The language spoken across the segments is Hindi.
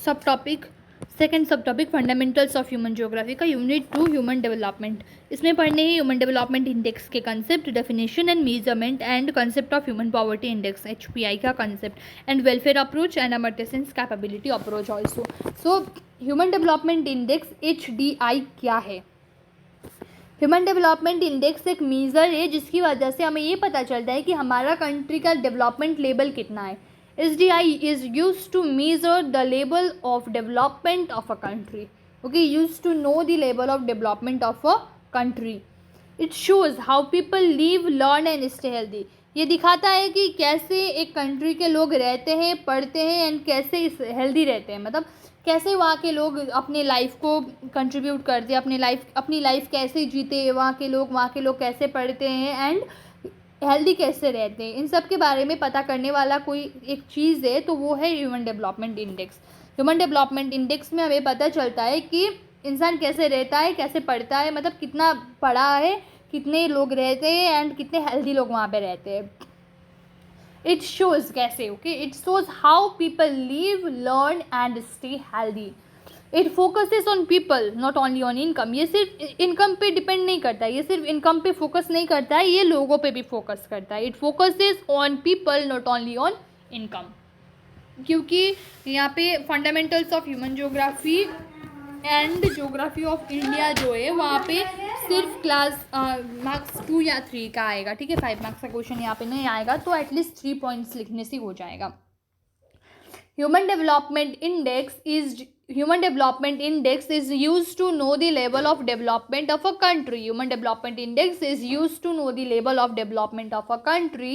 सब टॉपिक सेकेंड सब topic fundamentals of human geography का यूनिट 2 ह्यूमन डेवलपमेंट। इसमें पढ़ने हैं ह्यूमन डेवलपमेंट इंडेक्स के concept, definition and measurement and concept of human poverty index HPI का concept and welfare approach and Amartya Sen's capability approach also. So human development index HDI क्या है? ह्यूमन डेवलपमेंट इंडेक्स एक मीज़र है जिसकी वजह से हमें ये पता चलता है कि हमारा कंट्री का डेवलपमेंट लेवल कितना है। HDI is used to measure the level of development of a country. Okay, used to know the level of development of a country. It shows how people live, learn and stay healthy. ये दिखाता है कि कैसे एक कंट्री के लोग रहते हैं, पढ़ते हैं एंड कैसे हेल्दी रहते हैं, मतलब कैसे वहाँ के लोग अपने लाइफ को कंट्रीब्यूट करते हैं, अपनी लाइफ कैसे जीते वहाँ के लोग कैसे पढ़ते हैं एंड हेल्दी कैसे रहते हैं, इन सब के बारे में पता करने वाला कोई एक चीज़ है तो वो है human development index. Human development index में हमें पता चलता है कि इंसान कैसे रहता है, कैसे पढ़ता है, मतलब कितना पढ़ा है, कितने लोग रहते हैं एंड कितने हेल्दी लोग वहाँ पे रहते हैं। इट शोज कैसे, okay, it shows how people live, learn and stay healthy. It focuses on people not only on income. ये सिर्फ इनकम पे डिपेंड नहीं करता है, ये सिर्फ इनकम पे फोकस नहीं करता है, ये लोगों पे भी फोकस करता है। It focuses on people not only on income, क्योंकि यहाँ पे fundamentals of human geography and geography of India जो है वहाँ पे सिर्फ क्लास मार्क्स 2 या 3 का आएगा, ठीक है। 5 मार्क्स का क्वेश्चन यहाँ पे नहीं आएगा, तो एटलीस्ट 3 पॉइंट्स लिखने से हो जाएगा। Human Development Index is used to know the level of development of a country. Human Development Index is used to know the level of development of a country.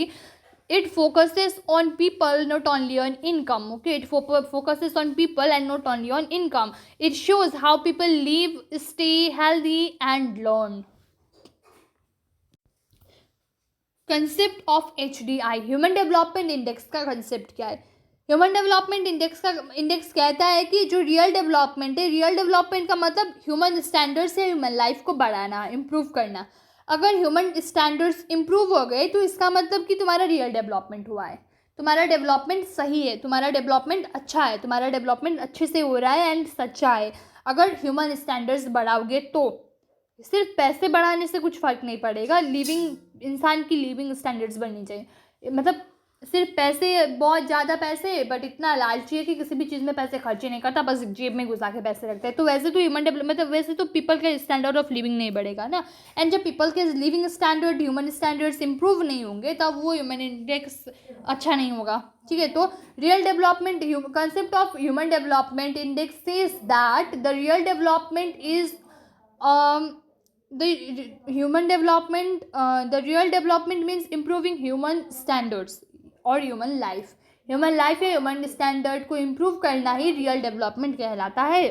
It focuses on people, not only on income. Okay, it focuses on people and not only on income. It shows how people live, stay healthy and learn. Concept of HDI, human development index का कंसेप्ट क्या है? ह्यूमन डेवलपमेंट इंडेक्स कहता है कि जो रियल डेवलपमेंट है, रियल डेवलपमेंट का मतलब ह्यूमन स्टैंडर्ड्स है, ह्यूमन लाइफ को बढ़ाना, इम्प्रूव करना। अगर ह्यूमन स्टैंडर्ड्स इम्प्रूव हो गए तो इसका मतलब कि तुम्हारा रियल डेवलपमेंट हुआ है, तुम्हारा डेवलपमेंट सही है, तुम्हारा डेवलपमेंट अच्छा है, तुम्हारा डेवलपमेंट अच्छे से हो रहा है एंड सच्चा है। अगर ह्यूमन स्टैंडर्ड्स बढ़ाओगे तो सिर्फ पैसे बढ़ाने से कुछ फ़र्क नहीं पड़ेगा, इंसान की लिविंग स्टैंडर्ड्स बढ़नी चाहिए। मतलब सिर्फ पैसे, बहुत ज़्यादा पैसे, बट इतना लालची है कि किसी भी चीज़ में पैसे खर्च ही नहीं करता, बस जेब में घुसा के पैसे रखता है, तो वैसे तो ह्यूमन डेवलपमेंट, मतलब वैसे तो पीपल के स्टैंडर्ड ऑफ लिविंग नहीं बढ़ेगा ना। एंड जब पीपल के living standard, human standards improve नहीं होंगे तब वो ह्यूमन इंडेक्स अच्छा नहीं होगा, ठीक है। तो real development, concept of human development index says that the real development is the real development means improving human standards और human life या ह्यूमन स्टैंडर्ड को इम्प्रूव करना ही रियल डेवलपमेंट कहलाता है।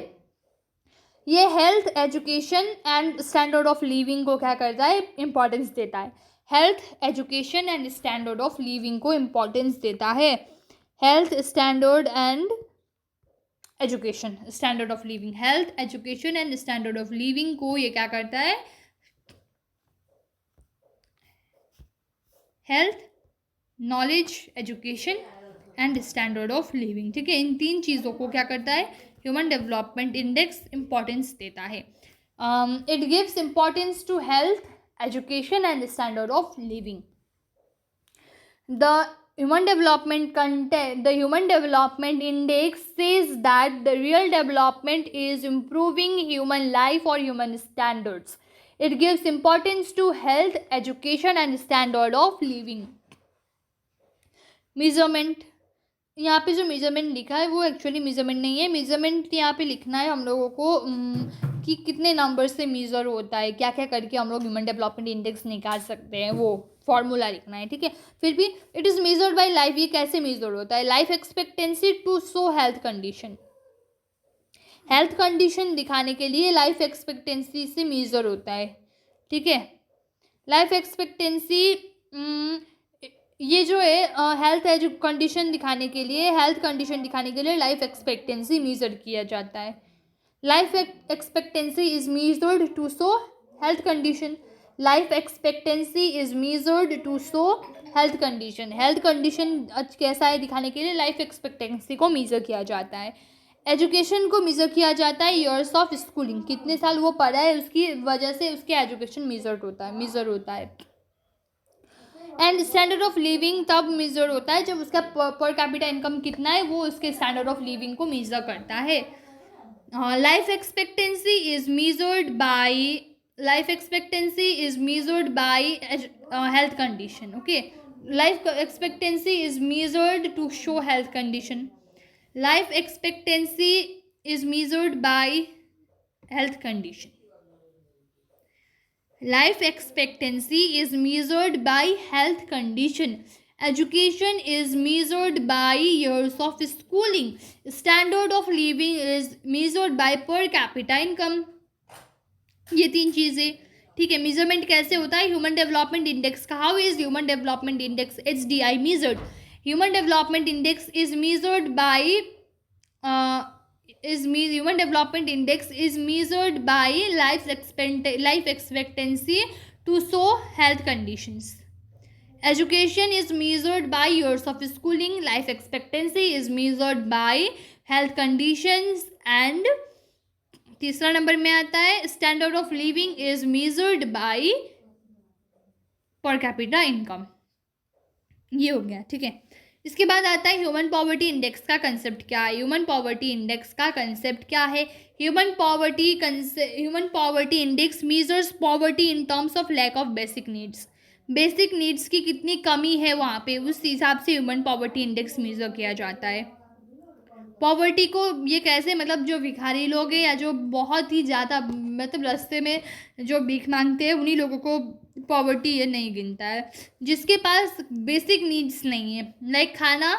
ये health, education and standard of living को क्या करता है? इम्पॉर्टेंस देता है। Health, education and standard of living को इम्पॉर्टेंस देता है। Health, standard and education, standard of living, health, education and standard of living को ये क्या करता है? Health, knowledge, education and standard of living, ठीक है। इन 3 चीज़ों को क्या करता है? ह्यूमन डेवलपमेंट इंडेक्स इम्पॉर्टेंस देता है। It gives importance to health, education and standard of living. The Human Development Index says that the real development is improving human life or human standards. It gives importance to health, education and standard of living. Measurement, यहाँ पे जो मेजरमेंट लिखा है वो एक्चुअली मेजरमेंट नहीं है। मेजरमेंट यहाँ पे लिखना है हम लोगों को कि कितने नंबर से मेज़र होता है, क्या क्या करके हम लोग ह्यूमन डेवलपमेंट इंडेक्स निकाल सकते हैं, वो फॉर्मूला लिखना है, ठीक है। फिर भी it is measured by life, ये कैसे मेजर होता है? Life expectancy to show health condition, health condition दिखाने के लिए लाइफ एक्सपेक्टेंसी से मेजर होता है, ठीक है। लाइफ एक्सपेक्टेंसी ये जो है हेल्थ कंडीशन दिखाने के लिए लाइफ एक्सपेक्टेंसी मेजर किया जाता है। Life expectancy is measured to show health condition, life expectancy is measured to show health condition, health condition कैसा है दिखाने के लिए लाइफ एक्सपेक्टेंसी को मेजर किया जाता है। एजुकेशन को मेज़र किया जाता है ईयर्स ऑफ स्कूलिंग, कितने साल वो पढ़ा है उसकी वजह से उसके एजुकेशन मेज़र होता है। एंड स्टैंडर्ड ऑफ लिविंग तब मेज़र होता है जब उसका पर कैपिटा इनकम कितना है वो उसके स्टैंडर्ड ऑफ लिविंग को मेज़र करता है। Life expectancy is measured by health condition. Okay, life expectancy is measured to show health condition. Life expectancy is measured by health condition. Life expectancy is measured by health condition. Education is measured by years of schooling. Standard of living is measured by per capita income. ये 3 चीज़ें, ठीक है। मेजरमेंट कैसे होता है? ह्यूमन डेवलपमेंट इंडेक्स का। How is human development index HDI measured? Human development index is measured by human development index is measured by life expectancy to show health conditions. Education is measured by years of schooling. Life expectancy is measured by health conditions. And तीसरा नंबर में आता है standard of living is measured by per capita income. ये हो गया, ठीक है। इसके बाद आता है ह्यूमन पॉवर्टी इंडेक्स का कंसेप्ट क्या है। ह्यूमन पॉवर्टी इंडेक्स का कंसेप्ट क्या है? Human poverty index measures poverty in terms of lack of basic needs. Basic needs की कितनी कमी है वहाँ पे, उस हिसाब से ह्यूमन पॉवर्टी इंडेक्स मेजर किया जाता है। पॉवर्टी को ये कैसे, मतलब जो भिखारी लोग हैं या जो बहुत ही ज़्यादा मतलब रास्ते में जो भीख मांगते हैं उन्हीं लोगों को पॉवर्टी ये नहीं गिनता है। जिसके पास बेसिक नीड्स नहीं है, लाइक खाना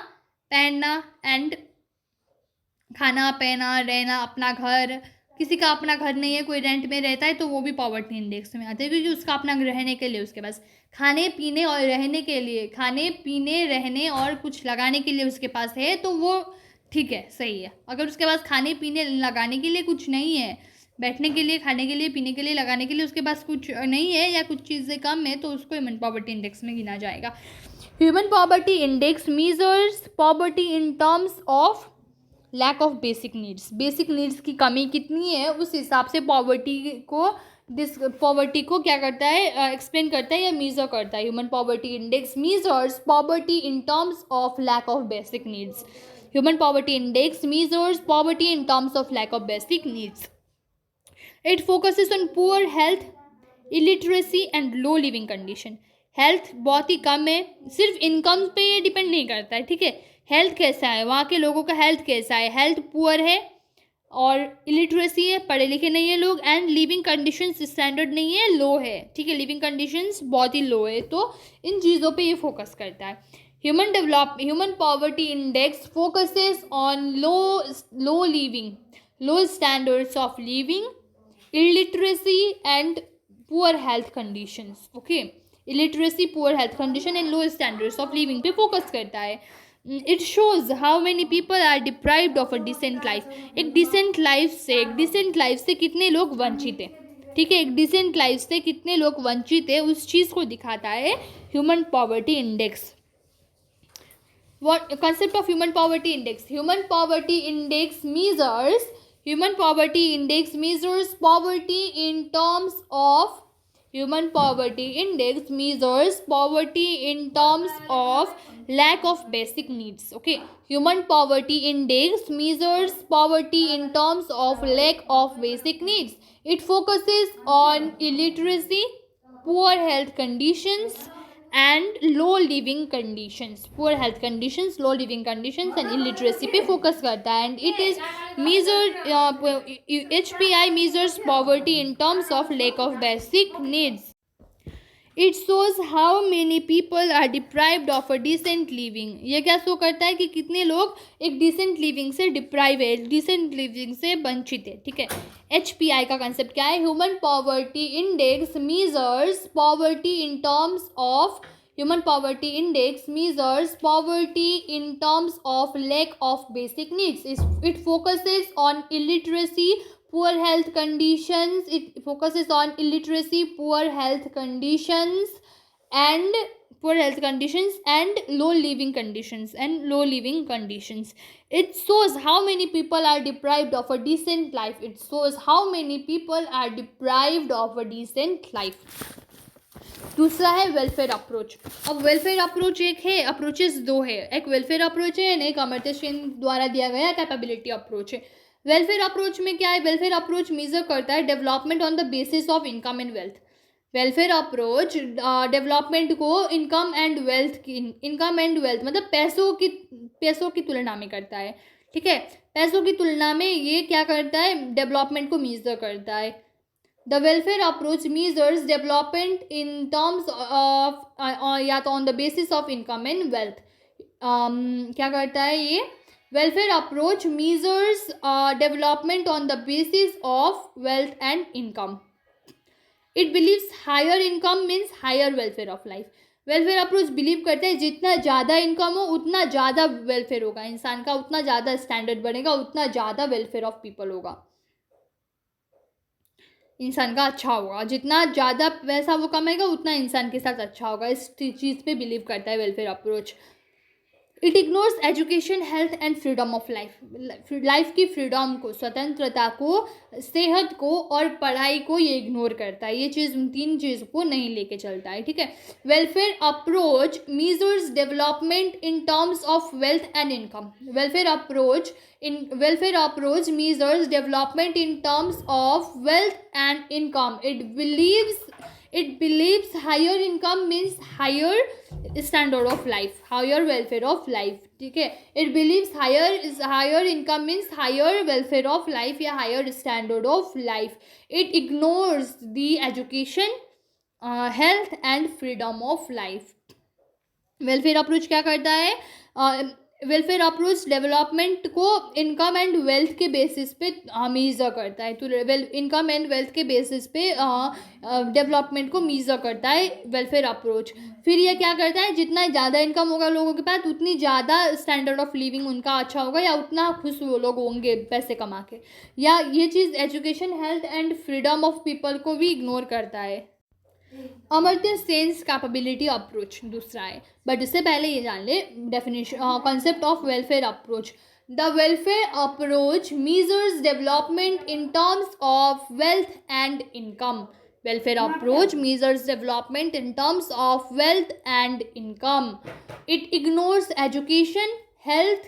पहनना रहना, अपना घर, किसी का अपना घर नहीं है, कोई रेंट में रहता है तो वो भी पॉवर्टी इंडेक्स में आता है, क्योंकि उसका अपना रहने के लिए उसके पास खाने पीने रहने और कुछ लगाने के लिए उसके पास है तो वो ठीक है, सही है। अगर उसके पास खाने पीने लगाने के लिए कुछ नहीं है, बैठने के लिए, खाने के लिए, पीने के लिए, लगाने के लिए उसके पास कुछ नहीं है या कुछ चीज़ें कम है तो उसको ह्यूमन पॉवर्टी इंडेक्स में गिना जाएगा। Human poverty index measures poverty in terms of lack of basic needs. Basic needs की कमी कितनी है उस हिसाब से पॉवर्टी को क्या करता है, एक्सप्लेन करता है या मेजर करता है। Human poverty index measures poverty in terms of lack of basic needs. Human poverty index measures poverty in terms of lack of basic needs. It focuses on poor health, illiteracy and low living condition. Health बहुत ही कम है, सिर्फ इनकम पे ये डिपेंड नहीं करता है, ठीक है। हेल्थ कैसा है, वहाँ के लोगों का हेल्थ कैसा है, हेल्थ पुअर है और इलिटरेसी है, पढ़े लिखे नहीं है लोग, एंड लिविंग कंडीशंस स्टैंडर्ड नहीं है, लो है, ठीक है। लिविंग कंडीशंस बहुत ही लो है, तो इन चीज़ों पे ये फोकस करता है। Human poverty index focuses on low standards of living, illiteracy and poor health conditions. Okay, illiteracy, poor health condition and low standards of living पे focus करता है। It shows how many people are deprived of a decent life. एक decent life से कितने लोग वंचित हैं, ठीक है। एक decent life से कितने लोग वंचित है उस चीज़ को दिखाता है human poverty index. What concept of human poverty index? Human poverty index measures poverty in terms of lack of basic needs. Okay, human poverty index measures poverty in terms of lack of basic needs. It focuses on illiteracy, poor health conditions and low living conditions, poor health conditions, low living conditions and illiteracy पे focus करता है। and it is measured HPI measures poverty in terms of lack of basic needs. It shows how many people are deprived of a decent living. ये क्या शो करता है कि कितने लोग एक decent living से डिप्राइव है, decent living से वंचित है, ठीक है। HPI का कंसेप्ट क्या है? Human poverty index measures poverty in terms of lack of basic needs. It focuses on illiteracy, poor health conditions. It focuses on illiteracy, poor health conditions and poor health conditions and low living conditions. It shows how many people are deprived of a decent life. It shows how many people are deprived of a decent life. दूसरा है वेलफेयर अप्रोच. अब वेलफेयर अप्रोच एक है, अप्रोचेस दो है. एक वेलफेयर अप्रोच है, एक अमर्त्य सेन द्वारा दिया गया कैपेबिलिटी अप्रोच है. वेलफेयर अप्रोच में क्या है? वेलफेयर अप्रोच मेजर करता है development on the basis of income and wealth. Welfare approach development को इनकम एंड वेल्थ मतलब पैसों की तुलना में करता है. ठीक है, पैसों की तुलना में ये क्या करता है? डेवलपमेंट को मेजर करता है. The welfare approach measures development in terms of या तो on the basis of income and wealth. क्या करता है ये? Welfare approach measures development on the basis of wealth and income. It believes higher income means higher welfare of life. Welfare approach believe करते हैं जितना ज़्यादा इनकम हो उतना ज़्यादा वेलफेयर होगा इंसान का, उतना ज़्यादा स्टैंडर्ड बढ़ेगा, उतना ज़्यादा वेलफेयर ऑफ पीपल होगा, इंसान का अच्छा होगा. जितना ज़्यादा पैसा वो कमाएगा उतना इंसान के साथ अच्छा होगा. इस चीज़ पे बिलीव करता है welfare approach. It ignores education, health and freedom of life. Life की फ्रीडम को, स्वतंत्रता को, सेहत को और पढ़ाई को ये इग्नोर करता है. ये चीज़, तीन चीज़ को नहीं लेके चलता है. ठीक है. Welfare approach measures development in terms of wealth and income. Welfare approach measures development in terms of wealth and income. It believes higher income means higher standard of life, higher welfare of life. ठीक है. It believes higher income means higher welfare of life या higher standard of life. It ignores the education, health and freedom of life. Welfare approach क्या करता है? वेलफेयर अप्रोच डेवलपमेंट को इनकम एंड वेल्थ के बेसिस पे मीज़र करता है. तो इनकम एंड वेल्थ के बेसिस पे डेवलपमेंट को मीज़र करता है वेलफेयर अप्रोच. फिर ये क्या करता है? जितना ज़्यादा इनकम होगा लोगों के पास उतनी ज़्यादा स्टैंडर्ड ऑफ लिविंग उनका अच्छा होगा या उतना खुश वो लोग होंगे पैसे कमा के. या ये चीज़ education, health and freedom of people को भी इग्नोर करता है. अमर्त्य सेन्स कैपेबिलिटी अप्रोच दूसरा है, बट इससे पहले ये जान ले definition, concept of welfare approach. The welfare approach measures development in terms of wealth and income. Welfare approach measures development in terms of wealth and income. It ignores education, health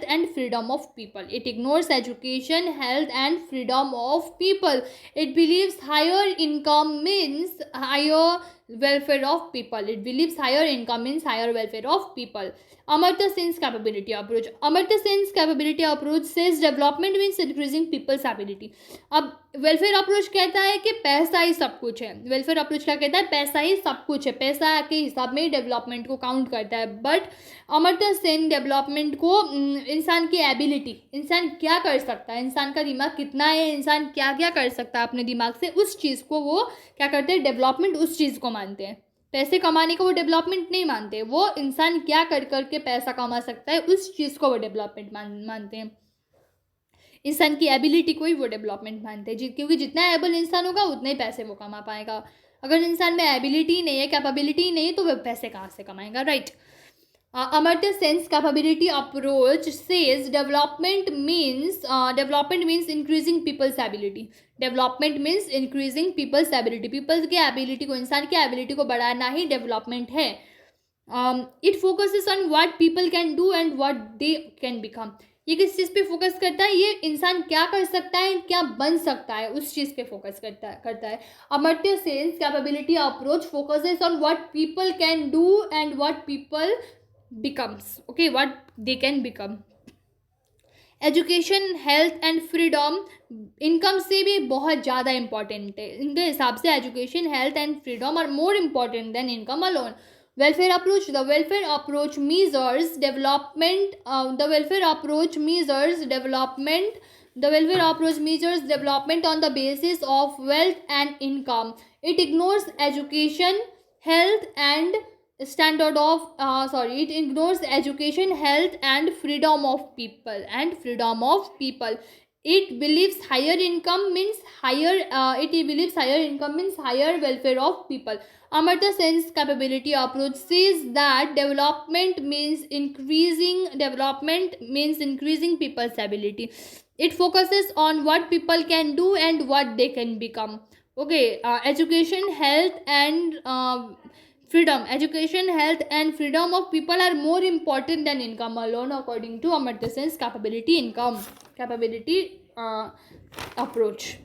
and freedom of people. It ignores education, health and freedom of people. It believes higher income means higher welfare of people. It believes higher income means higher welfare of people. Amartya Sen's capability approach. Amartya Sen's capability approach says development means increasing people's ability. अब वेलफेयर अप्रोच कहता है कि पैसा ही सब कुछ है. वेलफेयर अप्रोच क्या कहता है? पैसा ही सब कुछ है, पैसा के हिसाब में ही डेवलपमेंट को काउंट करता है. बट अमर्त्य सेन डेवलपमेंट को इंसान की एबिलिटी, इंसान क्या कर सकता है, इंसान का दिमाग कितना है, इंसान क्या क्या कर सकता है अपने दिमाग से, उस चीज़ को वो क्या करते हैं? डेवलपमेंट उस चीज़ को मानते हैं. पैसे कमाने को वो डेवलपमेंट नहीं मानते. वो इंसान क्या कर करके पैसा कमा सकता है उस चीज़ को वो डेवलपमेंट मानते हैं. इंसान की एबिलिटी को ही वो डेवलपमेंट मानते हैं, क्योंकि जितना एबल इंसान होगा उतने ही पैसे वो कमा पाएगा. अगर इंसान में एबिलिटी नहीं है, कैपेबिलिटी नहीं है, तो वह पैसे कहाँ से कमाएगा? Right. Amartya Sen's capability approach says development means increasing people's ability. Development means increasing people's ability. People's की ability को, इंसान की ability को बढ़ाना ही development है. It focuses on what people can do and what they can become. ये किस चीज़ पे फोकस करता है? ये इंसान क्या कर सकता है, क्या बन सकता है, उस चीज़ पे फोकस करता है. Amartya Sen's capability approach focuses on what people can do and what people becomes. Okay, what they can become. Education, health and freedom income से भी बहुत ज़्यादा इंपॉर्टेंट है. इनके हिसाब से education, health and freedom are more important than income alone. Welfare approach. The welfare approach measures development. The welfare approach measures development on the basis of wealth and income. It ignores education, health and it ignores education, health and freedom of people. it believes higher income means higher welfare of people. Amartya Sen's capability approach says that development means increasing people's ability. It focuses on what people can do and what they can become. Okay, education, health and freedom of people are more important than income alone, according to Amartya Sen's capability approach.